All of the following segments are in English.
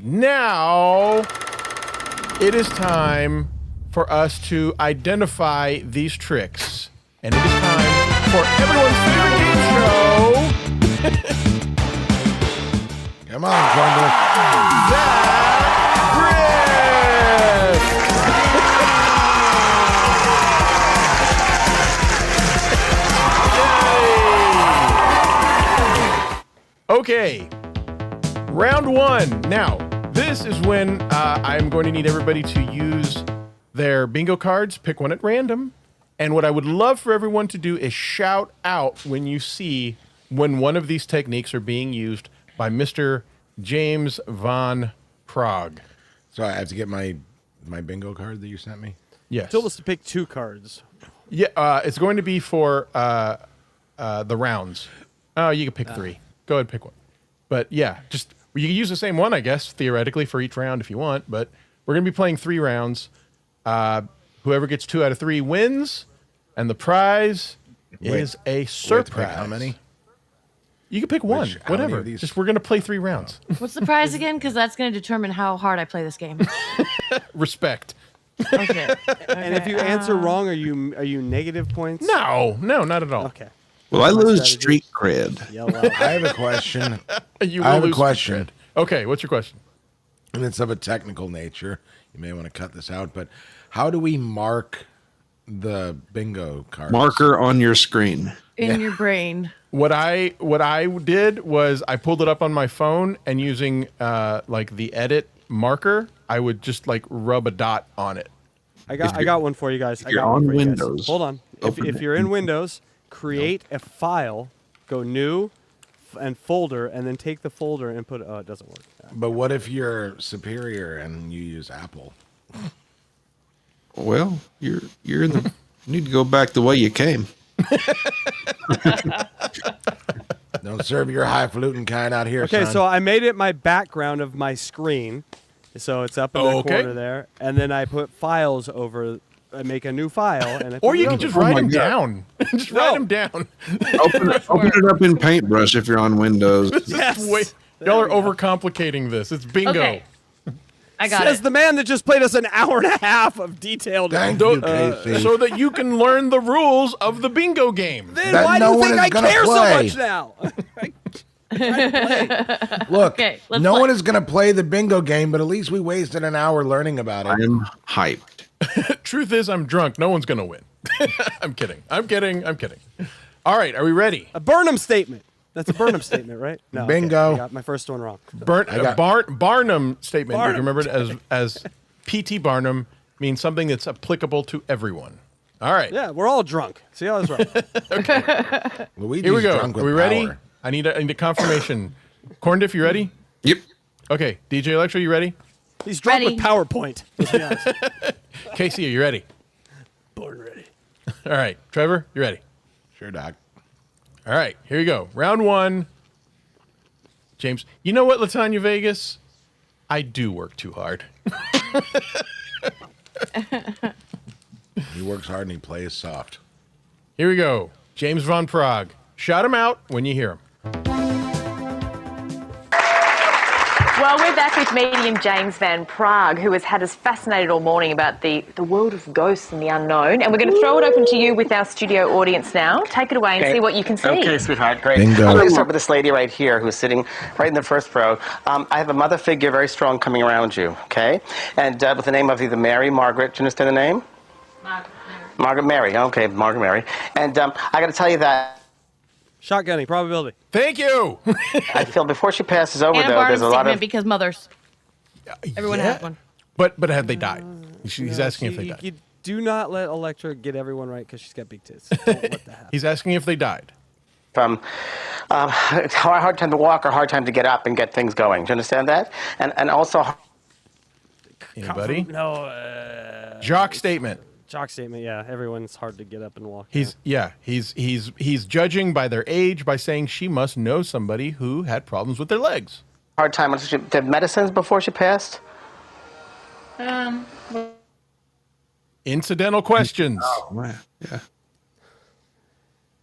Now, it is time for us to identify these tricks. And it is time for everyone's favorite game show. Come on, Corndiff. Okay, round one. Now, this is when I'm going to need everybody to use their bingo cards, pick one at random. And what I would love for everyone to do is shout out when you see when one of these techniques are being used by Mr. James Von Prague. So I have to get my bingo card that you sent me? Yes. Told us to pick 2 cards. Yeah, it's going to be for the rounds. Oh, you can pick 3. Go ahead and pick one. But yeah, just you can use the same one, I guess, theoretically, for each round if you want. But we're going to be playing 3 rounds. Whoever gets 2 out of 3 wins, and the prize is a surprise. How many? You can pick one, how many whatever. of these? Just we're going to play 3 rounds. What's the prize again? Because that's going to determine how hard I play this game. Respect. Okay. And if you answer wrong, are you negative points? No, not at all. Okay. Well, I lose street cred. Yell out. I have a question. You I have will a lose question. cred. Okay, what's your question? And it's of a technical nature. You may want to cut this out, but how do we mark the bingo cards? Marker on your screen. In your brain. What I did was I pulled it up on my phone, and using like the edit marker, I would just like rub a dot on it. I got one for you guys. you're on Windows, Hold on. If you're in Windows, create a file, go new and folder, and then take the folder and put. Oh, it doesn't work. But what if you're superior and you use Apple? Well, you're in the. You need to go back the way you came. Don't serve your highfalutin kind out here, Okay, son. so I made it my background of my screen, so it's up in the Okay. corner there, and then I put files over. I make a new file, and I Or put you it can over. just Oh write my them God. down. Just write them down. Open it up in Paintbrush if you're on Windows. Yes. Wait, y'all are overcomplicating this. It's bingo. Okay. I got Says it. the man that just played us an hour and a half of detailed. Thank you, Casey. So that you can learn the rules of the bingo game. Then That why no do you one think is I gonna care play. so much now? Look, Okay, let's no play. one is going to play the bingo game, but at least we wasted an hour learning about it. I'm hyped. Truth is, I'm drunk. No one's going to win. I'm kidding. All right, are we ready? A Burnham statement. That's a Burnham statement, right? No. okay. Bingo. I got my first one wrong. Barnum statement. Barnum. You remember it as P.T. Barnum means something that's applicable to everyone. All right. Yeah, we're all drunk. See how I was right. Luigi's Here we go. drunk Are with we ready? power. I need a confirmation. Corndiff, you ready? Yep. Okay. DJ Electra, you ready? He's drunk Ready. with PowerPoint. Let's be honest. Casey, are you ready? Born ready. All right. Trevor, you ready? Sure, Doc. All right. Here you go. Round 1. James, you know what, Latanya Vegas? I do work too hard. He works hard and he plays soft. Here we go. James Von Prague. Shout him out when you hear him. Well, we're back with medium James Van Prague, who has had us fascinated all morning about the world of ghosts and the unknown. And we're going to throw it open to you with our studio audience now. Take it away and see what you can see. Okay, sweetheart, great. Bingo. I'm going to start with this lady right here who's sitting right in the first row. I have a mother figure very strong coming around you, okay? And with the name of either Mary, Margaret, do you understand the name? Margaret Mary, okay, Margaret Mary. And I got to tell you that Shotgunning, probability. Thank you. I feel before she passes over, And a though, Barnum there's a lot statement of... because mothers. Everyone has one. But have they died? He's asking if they died. You do not let Electra get everyone right because she's got big tits. Don't let that happen. He's asking if they died. Hard time to walk or hard time to get up and get things going. Do you understand that? And also... Anybody? No. Jock statement. Jock statement, yeah. Everyone's hard to get up and walk. He's judging by their age by saying she must know somebody who had problems with their legs. Hard time. Did medicines before she passed? Incidental questions. Oh, man. Yeah.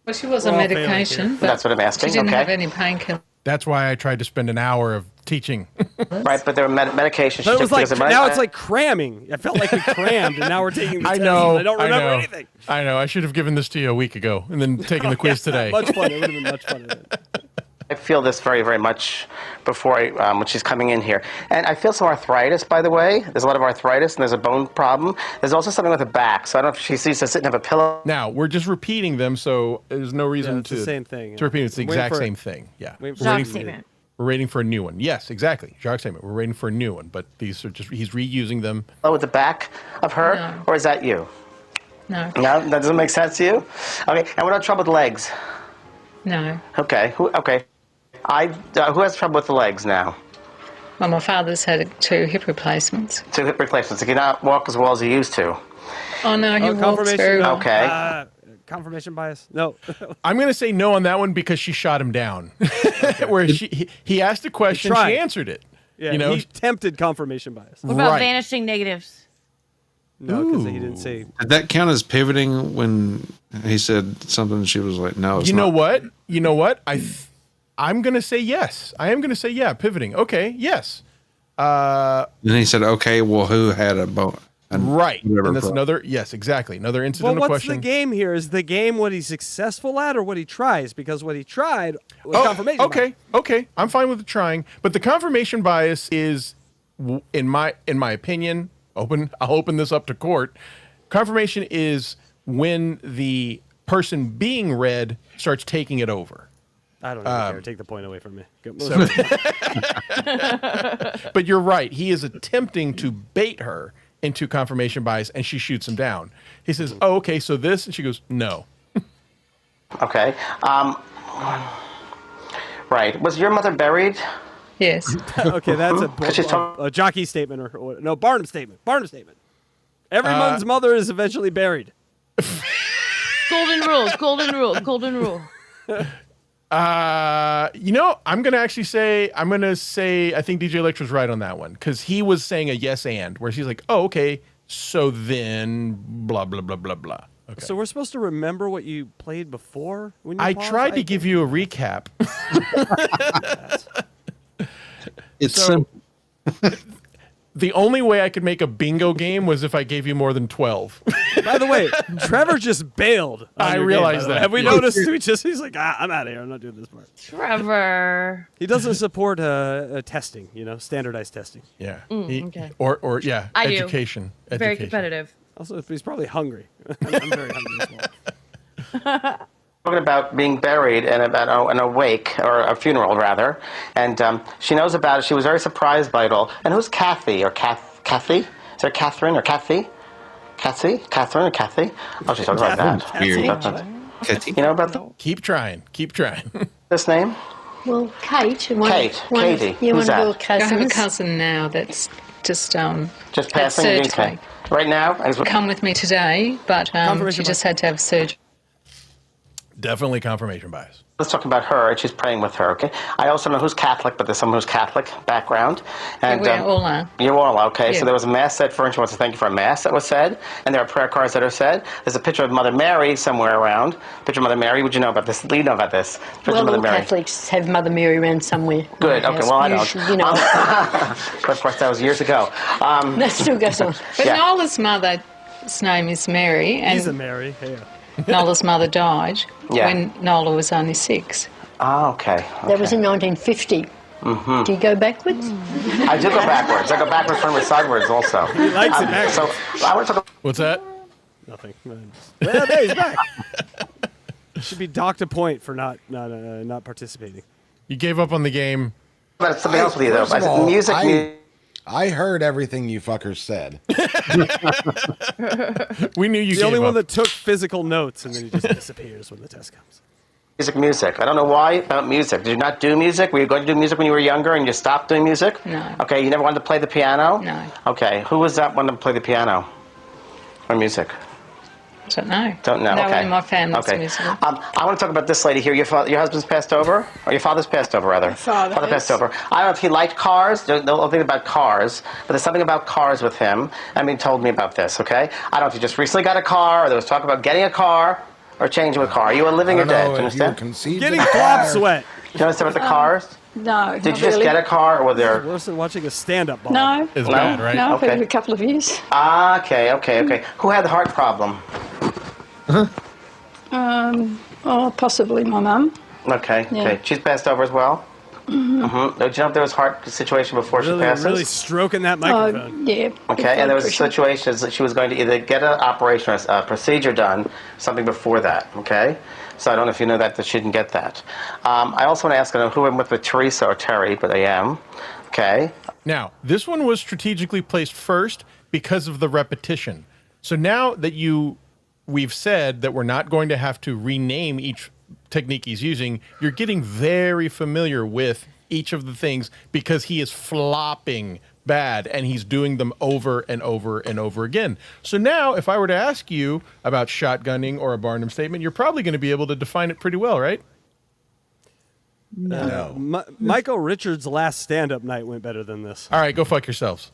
Well, she was We're on all failing medication, here. but That's what I'm asking, she didn't okay. have any painkillers. That's why I tried to spend an hour of teaching. Right, but there were medications. So it was like now it's like cramming. I felt like we crammed, and now we're taking the I test. know. I don't remember I know. anything. I know. I should have given this to you a week ago and then taken the quiz today. Much fun. It would have been much funner. I feel this very, very much before when she's coming in here. And I feel some arthritis, by the way. There's a lot of arthritis, and there's a bone problem. There's also something with the back. So I don't know if she sees to sit and have a pillow. Now, we're just repeating them, so there's no reason it's to... the same thing. To repeat, it's the Waiting exact for it. same thing. Yeah. Waiting for We're it. waiting Jock for- statement. We're waiting for a new one. Yes, exactly. Jock statement. We're waiting for a new one, but these are just... He's reusing them. With the back of her? No. Or is that you? No. No? That doesn't make sense to you? Okay. And what about trouble with legs? No. Okay. Okay. Who has trouble with the legs now? Well, my father's had 2 hip replacements. 2 hip replacements. He cannot walk as well as he used to. Oh, no, he walks confirmation. very well. Okay. Confirmation bias? No. I'm going to say no on that one because she shot him down. Where he asked a question, tried. she answered it. Yeah, you know? he tempted confirmation bias. What about Right. vanishing negatives? No, because he didn't say. Did that count as pivoting when he said something? And she was like, "No, it's You know not." what? You know what? I'm going to say yes. I am going to say yeah, pivoting. Okay, yes. Then he said, "Okay, well, who had a bone?" Right. whatever And that's problem. another, yes, exactly. Another Well, incidental what's question. the game here? Is the game what he's successful at or what he tries? Because what he tried was confirmation bias. Okay. I'm fine with the trying, but the confirmation bias is, in my opinion, I'll open this up to court. Confirmation is when the person being read starts taking it over. I don't even care. Take the point away from me. Go. But you're right. He is attempting to bait her into confirmation bias, and she shoots him down. He says, "Oh, okay, so this," and she goes, "No." Okay. Right. Was your mother buried? Yes. Okay, that's she's a jockey statement or no Barnum statement. Barnum statement. Everyone's mother is eventually buried. Golden rule. Golden rule. Golden rule. I'm going to say, I think DJ Electra's right on that one, because he was saying a yes and, where she's like, "Oh, okay, so then blah, blah, blah, blah, blah." Okay. So we're supposed to remember what you played before when you I paused? tried to give you a recap. It's So- simple. The only way I could make a bingo game was if I gave you more than 12. By the way, Trevor just bailed. on I your realize game, by the way. that. Have we Yes. noticed? He's like, I'm out of here. I'm not doing this part. Trevor. He doesn't support testing, standardized testing. Yeah. okay. Or I do. education. Very Education. competitive. Also, he's probably hungry. I'm very hungry as well. Talking about being buried and about an wake, or a funeral rather, and she knows about it. She was very surprised by it all. And who's Kathy or Kathy? Is there Catherine or Kathy? Catherine or Kathy? Oh, she's talking about that. Weird. You know about Keep trying. this name? Well, Kate. Kate. Katie. Yeah, Who's one of your that? I have a cousins. cousin now that's just Just had passing. surgery. Right now? Come with me today, but she just had to have surgery. Definitely confirmation bias. Let's talk about her, and she's praying with her, okay? I also know who's Catholic, but there's someone who's Catholic background. And we all are. You all are, okay. Yeah. So there was a mass said for her, and she wants to thank you for a mass that was said, and there are prayer cards that are said. There's a picture of Mother Mary somewhere around. Picture of Mother Mary. Would you know about this? Lee know about this. Picture Well, of Mother all Mary. Catholics have Mother Mary around somewhere. Good, okay, well, I don't. Usually, you know, But of course, that was years ago. that still goes on. But Yeah. Nola's mother's name is Mary, He's a and Mary. Yeah. Nola's mother died Yeah. when Nola was only 6. Oh, okay. That was in 1950. Mm-hmm. Do you go backwards? I do go backwards. I go backwards, forwards, sideways also. He likes it backwards. So I want to talk What's that? Nothing. Yeah, there, he's back. Should be docked a point for not participating. You gave up on the game. about something else with you, though. First of I said, all, music. I heard everything you fuckers said. We knew you The gave only up. one that took physical notes, and then he just disappears when the test comes. Music. I don't know why about music. Did you not do music? Were you going to do music when you were younger and you stopped doing music? No. Okay, you never wanted to play the piano? No. Okay, who was that one to play the piano? Or music? I don't know. Don't know, No okay. one in my family's Okay. musical. I want to talk about this lady here. Your husband's passed over? Or your father's passed over, rather? Father passed has. over. I don't know if he liked cars. There's no thing about cars. But there's something about cars with him. I mean, told me about this, okay? I don't know if he just recently got a car, or there was talk about getting a car, or changing a car. Are you living I or don't dead? know Do you if you understand? conceived Getting in a flop car. sweat. you understand about the cars? No. Did not you just really. get a car, or were there? Worse than watching a stand-up ball. No. It's No? bad, right? No, I've had Okay. it a couple of years. Ah, okay. Who had the heart problem? Possibly my mum. Okay. She's passed over as well? Mm-hmm. Did you know if there was heart situation before she passes? Really stroking that microphone. Yeah. Okay, and there was a pressure. situation that she was going to either get an operation or a procedure done, something before that, okay? So I don't know if you know that she didn't get that. I also want to ask who I'm with Teresa or Terry, but I am, okay? Now, this one was strategically placed first because of the repetition. So now that we've said that we're not going to have to rename each technique he's using, you're getting very familiar with each of the things because he is flopping bad and he's doing them over and over and over again. So now if I were to ask you about shotgunning or a Barnum statement, you're probably going to be able to define it pretty well, right? No. Michael Richards' last stand-up night went better than this. All right, go fuck yourselves.